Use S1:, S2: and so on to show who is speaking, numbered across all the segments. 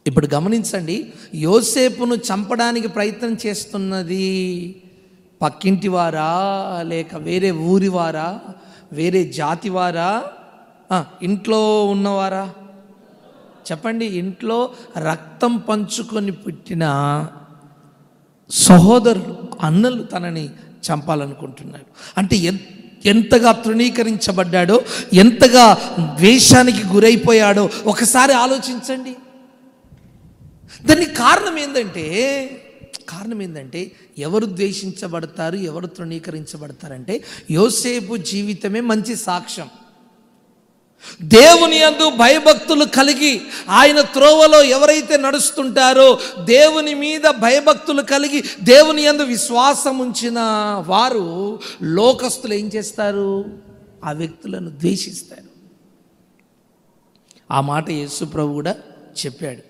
S1: ఇప్పుడు గమనించండి, యోసేపును చంపడానికి ప్రయత్నం చేస్తున్నది పక్కింటి వారా, లేక వేరే ఊరి వారా, వేరే జాతి వారా, ఇంట్లో ఉన్నవారా? చెప్పండి. ఇంట్లో రక్తం పంచుకొని పుట్టిన సహోదరులు, అన్నలు తనని చంపాలనుకుంటున్నాడు. అంటే ఎంతగా తృణీకరించబడ్డాడో, ఎంతగా ద్వేషానికి గురైపోయాడో ఒకసారి ఆలోచించండి. దానికి కారణం ఏంటంటే ఎవరు ద్వేషించబడతారు, ఎవరు తృణీకరించబడతారంటే యోసేపు జీవితమే మంచి సాక్ష్యం. దేవుని యందు భయభక్తులు కలిగి ఆయన త్రోవలో ఎవరైతే నడుస్తుంటారో, దేవుని మీద భయభక్తులు కలిగి దేవుని యందు విశ్వాసం ఉంచిన వారు లోకస్తులు ఏం చేస్తారు? ఆ వ్యక్తులను ద్వేషిస్తారు. ఆ మాట యేసు ప్రభు కూడా చెప్పాడు.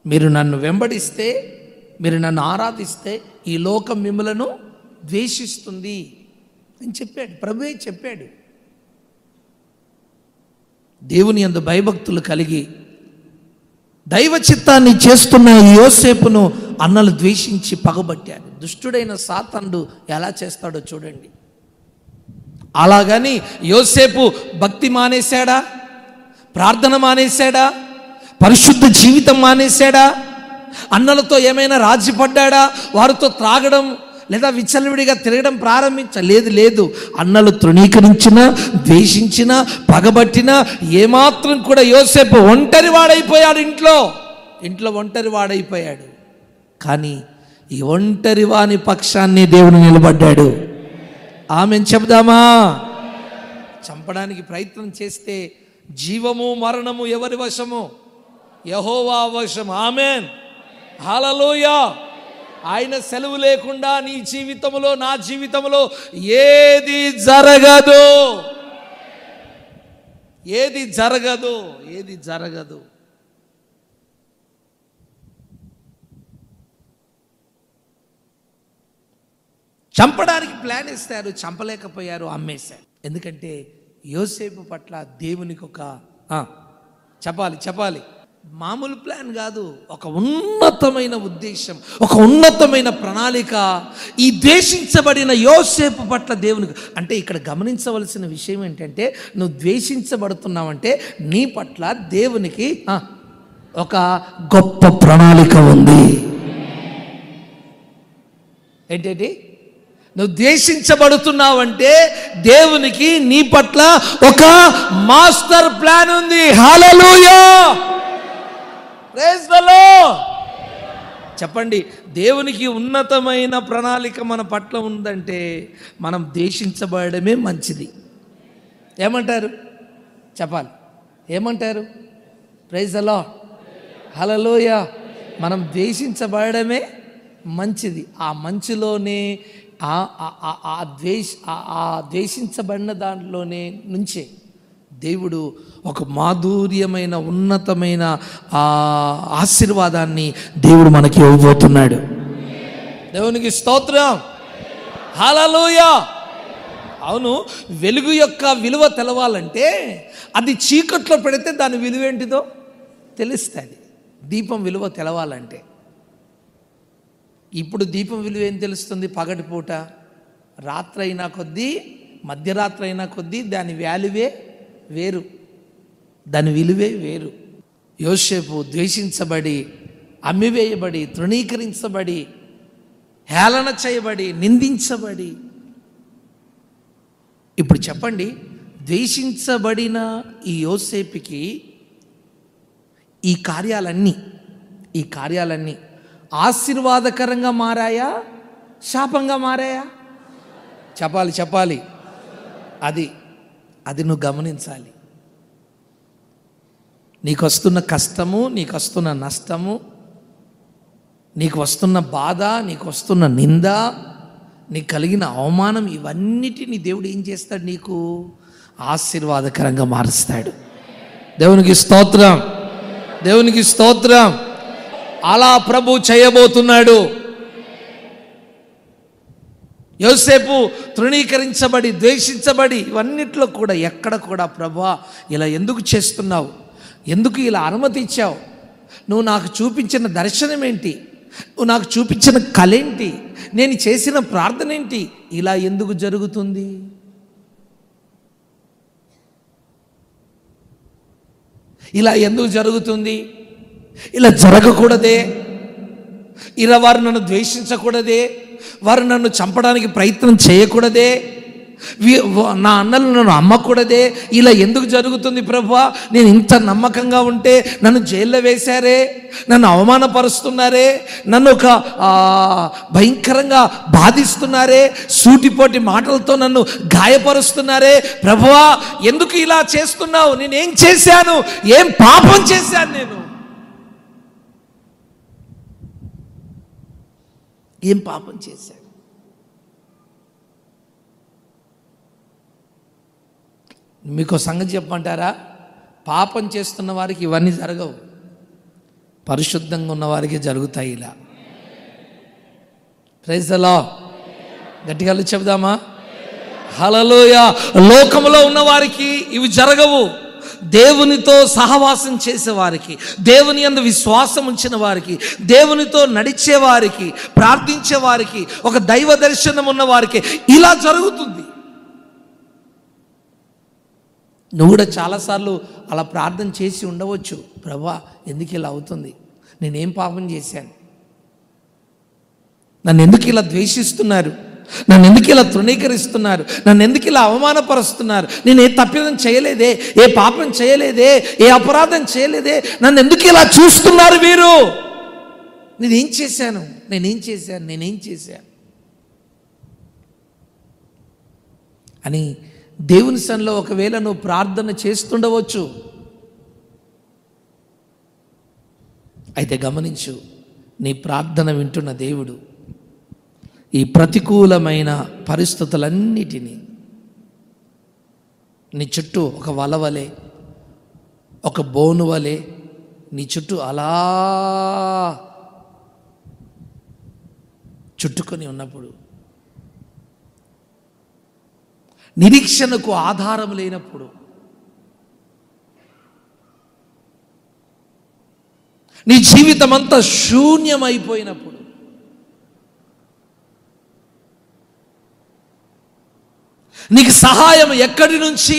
S1: మీరు నన్ను వెంబడిస్తే, మీరు నన్ను ఆరాధిస్తే ఈ లోకం మిమ్మలను ద్వేషిస్తుంది అని చెప్పాడు. ప్రభువే చెప్పాడు. దేవుని యందు భయభక్తులు కలిగి దైవ చిత్తాన్ని చేస్తున్న యోసేపును అన్నలు ద్వేషించి పగబట్టాడు. దుష్టుడైన సాతానుడు ఎలా చేస్తాడో చూడండి. అలాగని యోసేపు భక్తి మానేశాడా? ప్రార్థన మానేశాడా? పరిశుద్ధ జీవితం మానేశాడా? అన్నలతో ఏమైనా రాజీపడ్డా? వారితో త్రాగడం లేదా విచ్చలవిడిగా తిరగడం లేదు. అన్నలు తృణీకరించినా, ద్వేషించినా, పగబట్టినా ఏమాత్రం కూడా యోసేపు ఒంటరి వాడైపోయాడు. ఇంట్లో ఒంటరి వాడైపోయాడు. కానీ ఈ ఒంటరి వాని పక్షాన్ని దేవుడు నిలబడ్డాడు. ఆమెన్ చెప్దామా? చంపడానికి ప్రయత్నం చేస్తే జీవము మరణము ఎవరి వశము? యెహోవా వశం. ఆమెన్, హల్లెలూయా. ఆయన సెలవు లేకుండా నీ జీవితంలో, నా జీవితంలో ఏది జరగదు. చంపడానికి ప్లాన్ ఇస్తారు, చంపలేకపోయారు, అమ్మేశారు. ఎందుకంటే యోసేపు పట్ల దేవునికి ఒక చెప్పాలి మామూలు ప్లాన్ కాదు, ఒక ఉన్నతమైన ఉద్దేశం, ఒక ఉన్నతమైన ప్రణాళిక ఈ ద్వేషించబడిన యోసేపు పట్ల దేవునికి. అంటే ఇక్కడ గమనించవలసిన విషయం ఏంటంటే, నువ్వు ద్వేషించబడుతున్నావంటే నీ పట్ల దేవునికి ఒక గొప్ప ప్రణాళిక ఉంది. ఏంటంటే నువ్వు ద్వేషించబడుతున్నావంటే దేవునికి నీ పట్ల ఒక మాస్టర్ ప్లాన్ ఉంది. హల్లెలూయా, ప్రైజ్ ది లార్డ్. చెప్పండి, దేవునికి ఉన్నతమైన ప్రణాళిక మన పట్ల ఉందంటే మనం ద్వేషించబడమే మంచిది. ఏమంటారు? చెప్పాలి, ఏమంటారు? ప్రైజ్ ది లార్డ్, హల్లెలూయా. మనం ద్వేషించబడమే మంచిది. ఆ మంచిలోనే ద్వేషించబడిన దాంట్లోనే నుంచే దేవుడు ఒక మాధుర్యమైన ఉన్నతమైన ఆశీర్వాదాన్ని దేవుడు మనకి ఇవ్వబోతున్నాడు. దేవునికి స్తోత్రం, హల్లెలూయా. అవును, వెలుగు యొక్క విలువ తెలవాలంటే అది చీకట్లో పెడితే దాని విలువ ఏంటిదో తెలుస్తుంది. దీపం విలువ తెలవాలంటే ఇప్పుడు దీపం విలువ ఏం తెలుస్తుంది? పగటిపూట, రాత్రి అయినా కొద్దీ, మధ్యరాత్రి అయినా కొద్దీ దాని వాల్యువే వేరు, దాని విలువే వేరు. యోసేపు ద్వేషించబడి, అమ్మివేయబడి, తృణీకరించబడి, హేళన చేయబడి, నిందించబడి. ఇప్పుడు చెప్పండి, ద్వేషించబడిన ఈ యోసేపుకి ఈ కార్యాలన్నీ ఆశీర్వాదకరంగా మారాయా, శాపంగా మారాయా? చెప్పాలి. అది నువ్వు గమనించాలి. నీకు వస్తున్న కష్టము, నీకు వస్తున్న నష్టము, నీకు వస్తున్న బాధ, నీకు వస్తున్న నింద, నీకు కలిగిన అవమానం, ఇవన్నిటిని దేవుడు ఏం చేస్తాడు? నీకు ఆశీర్వాదకరంగా మారుస్తాడు. దేవునికి స్తోత్రం, దేవునికి స్తోత్రం. అలా ప్రభు చేయబోతున్నాడు. యోసేపు తృణీకరించబడి, ద్వేషించబడి, ఇవన్నిట్లో కూడా ఎక్కడ కూడా ప్రభువా ఇలా ఎందుకు చేస్తున్నావు, ఎందుకు ఇలా అనుమతి ఇచ్చావు, నువ్వు నాకు చూపించిన దర్శనం ఏంటి, నువ్వు నాకు చూపించిన కళ ఏంటి, నేను చేసిన ప్రార్థన ఏంటి, ఇలా ఎందుకు జరుగుతుంది? ఇలా ఎందుకు జరుగుతుంది? ఇలా జరగకూడదే, ఇలా వారు నన్ను ద్వేషించకూడదే, వారు నన్ను చంపడానికి ప్రయత్నం చేయకూడదే, నా అన్నలు నన్ను అమ్మకూడదే, ఇలా ఎందుకు జరుగుతుంది ప్రభువా? నేను ఇంత నమ్మకంగా ఉంటే నన్ను జైల్లో వేశారే, నన్ను అవమానపరుస్తున్నారే, నన్ను ఒక భయంకరంగా బాధిస్తున్నారే, సూటిపోటి మాటలతో నన్ను గాయపరుస్తున్నారే, ప్రభువా ఎందుకు ఇలా చేస్తున్నావు? నేనేం చేశాను? ఏం పాపం చేశాను? ఏం పాపం చేశాను? మీకు సంగతి చెప్పమంటారా? పాపం చేస్తున్న వారికి ఇవన్నీ జరగవు, పరిశుద్ధంగా ఉన్న వారికి జరుగుతాయి. ఇలా ప్రైజ్ ది లార్డ్, గట్టిగా చెబుదామా? హల్లెలూయా. లోకంలో ఉన్న వారికి ఇవి జరగవు. దేవునితో సహవాసం చేసేవారికి, దేవుని యందు విశ్వాసం ఉంచిన వారికి, దేవునితో నడిచే వారికి, ప్రార్థించే వారికి, ఒక దైవ దర్శనం ఉన్న వారికి ఇలా జరుగుతుంది. నువ్వు కూడా చాలాసార్లు అలా ప్రార్థన చేసి ఉండవచ్చు, ప్రభువా ఎందుకు ఇలా అవుతుంది, నేనేం పాపం చేశాను, నన్ను ఎందుకు ఇలా ద్వేషిస్తున్నారు, నన్ను ఎందుకు ఇలా తృణీకరిస్తున్నారు, నన్ను ఎందుకు ఇలా అవమానపరుస్తున్నారు, నేను ఏ తప్పిదం చేయలేదే, ఏ పాపం చేయలేదే, ఏ అపరాధం చేయలేదే, నన్ను ఎందుకు ఇలా చూస్తున్నారు వీరు, నేనేం చేశాను అని దేవుని సన్నిధిలో ఒకవేళ నువ్వు ప్రార్థన చేస్తుండవచ్చు. అయితే గమనించు, నీ ప్రార్థన వింటున్న దేవుడు ఈ ప్రతికూలమైన పరిస్థితులన్నిటినీ నీ చుట్టూ ఒక వలవలే, ఒక బోనువలే నీ చుట్టూ అలా చుట్టుకొని ఉన్నప్పుడు, నిరీక్షణకు ఆధారం లేనప్పుడు, నీ జీవితం అంతా శూన్యమైపోయినప్పుడు, నీకు సహాయం ఎక్కడి నుంచి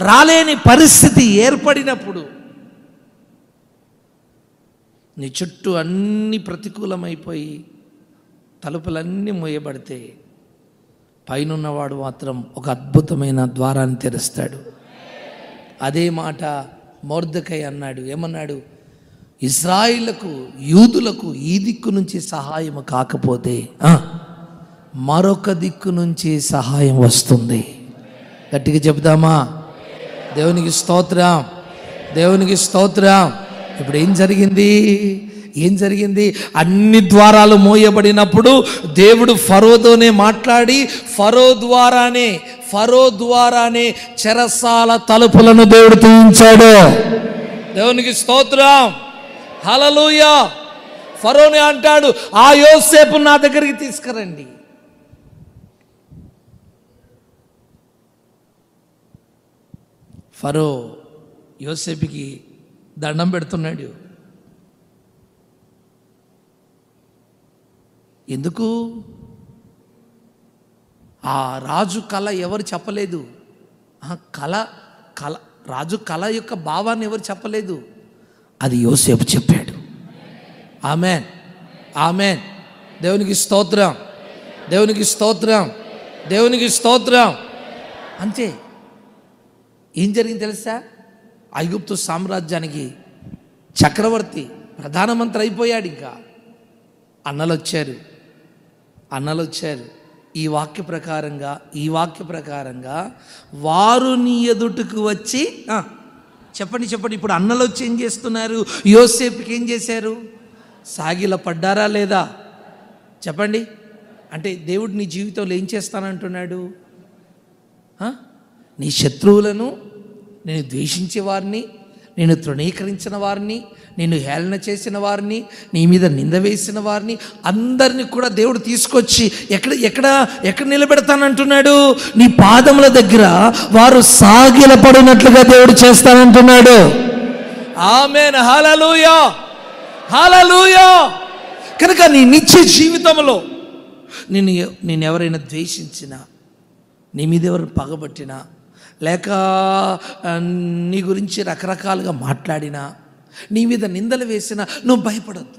S1: రాలేని పరిస్థితి ఏర్పడినప్పుడు, నీ చుట్టూ అన్ని ప్రతికూలమైపోయి తలుపులన్నీ మూయబడితే, పైనున్నవాడు మాత్రం ఒక అద్భుతమైన ద్వారాన్ని తెరుస్తాడు. అదే మాట మొర్దెకై అన్నాడు. ఏమన్నాడు? ఇశ్రాయేలుకు, యూదులకు ఈ దిక్కు నుంచి సహాయం కాకపోతే మరొక దిక్కు నుంచి సహాయం వస్తుంది. గట్టిగా చెప్దామా? దేవునికి స్తోత్రం, దేవునికి స్తోత్రం. ఇప్పుడు ఏం జరిగింది? అన్ని ద్వారాలు మోయబడినప్పుడు దేవుడు ఫరోతోనే మాట్లాడి ఫరో ద్వారానే చెరసాల తలుపులను దేవుడు తీయించాడు. దేవునికి స్తోత్రం, హల్లెలూయా. ఫరోనే అంటాడు, ఆ యోసేపు నా దగ్గరికి తీసుకురండి. ఫరో యోసేపుకి దండం పెడుతున్నాడు. ఎందుకు? ఆ రాజు కళ ఎవరు చెప్పలేదు. రాజు కళ యొక్క భావాన్ని ఎవరు చెప్పలేదు, అది యోసేపు చెప్పాడు. ఆమేన్, ఆమేన్. దేవునికి స్తోత్రం, దేవునికి స్తోత్రం, దేవునికి స్తోత్రం. అంతే. ఏం జరిగింది తెలుసా? ఐగుప్తు సామ్రాజ్యానికి చక్రవర్తి, ప్రధానమంత్రి అయిపోయాడు. ఇంకా అన్నలు వచ్చారు. ఈ వాక్య ప్రకారంగా వారు నీ ఎదుటకు వచ్చి చెప్పండి. ఇప్పుడు అన్నలు వచ్చి ఏం చేస్తున్నారు? యోసేపుకి ఏం చేశారు? సాగిల పడ్డారా లేదా? చెప్పండి. అంటే దేవుడు నీ జీవితంలో ఏం చేస్తానంటున్నాడు? నీ శత్రువులను, నేను ద్వేషించే వారిని, నేను తృణీకరించిన వారిని, నేను హేళన చేసిన వారిని, నీ మీద నింద వేసిన వారిని అందరినీ కూడా దేవుడు తీసుకొచ్చి ఎక్కడ నిలబెడతానంటున్నాడు? నీ పాదముల దగ్గర వారు సాగిలపడినట్లుగా దేవుడు చేస్తానంటున్నాడు. ఆమేన్, హల్లెలూయా, హల్లెలూయా. కనుక నీ నిత్య జీవితంలో నేను ఎవరైనా ద్వేషించినా, నీ మీద ఎవరైనా పగబట్టినా, లేక నీ గురించి రకరకాలుగా మాట్లాడినా, నీ మీద నిందలు వేసినా నువ్వు భయపడద్దు.